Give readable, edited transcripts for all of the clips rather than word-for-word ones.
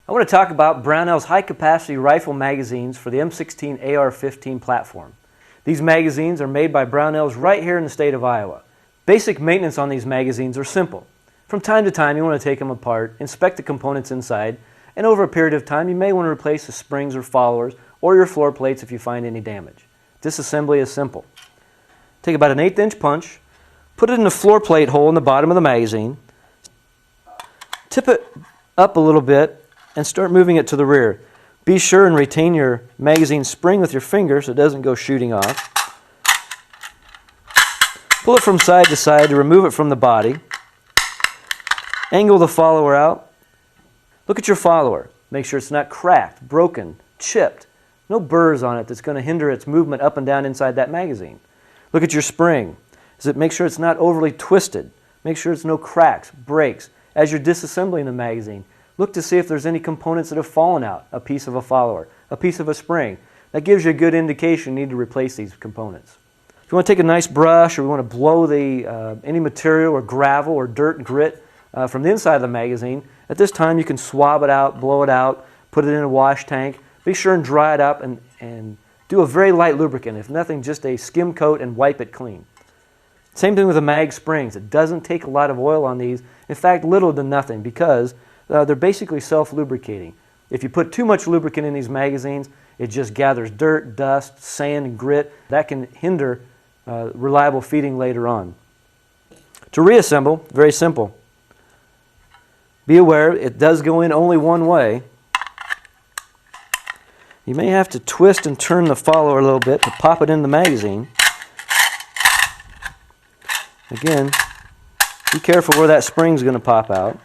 I want to talk about Brownells high-capacity rifle magazines for the M-16 AR-15 platform. These magazines are made by Brownells right here in the state of Iowa. Basic maintenance on these magazines are simple. From time to time you want to take them apart, inspect the components inside, and over a period of time you may want to replace the springs or followers or your floor plates if you find any damage. Disassembly is simple. Take about an 1/8 inch punch, put it in the floor plate hole in the bottom of the magazine, tip it up a little bit, and start moving it to the rear. Be sure and retain your magazine spring with your finger so it doesn't go shooting off. Pull it from side to side to remove it from the body. Angle the follower out. Look at your follower. Make sure it's not cracked, broken, chipped. No burrs on it that's going to hinder its movement up and down inside that magazine. Look at your spring. Make sure it's not overly twisted. Make sure it's no cracks, breaks. As you're disassembling the magazine, look to see if there's any components that have fallen out, a piece of a follower, a piece of a spring. That gives you a good indication you need to replace these components. If you want to take a nice brush or you want to blow any material or gravel or dirt and grit from the inside of the magazine, at this time you can swab it out, blow it out, put it in a wash tank. Be sure and dry it up and do a very light lubricant. If nothing, just a skim coat and wipe it clean. Same thing with the mag springs. It doesn't take a lot of oil on these. In fact, little to nothing, because they're basically self-lubricating. If you put too much lubricant in these magazines, it just gathers dirt, dust, sand, and grit. That can hinder reliable feeding later on. To reassemble, very simple. Be aware, it does go in only one way. You may have to twist and turn the follower a little bit to pop it in the magazine. Again, be careful where that spring's going to pop out.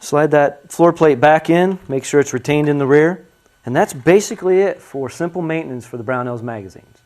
Slide that floor plate back in, make sure it's retained in the rear, and that's basically it for simple maintenance for the Brownells magazines.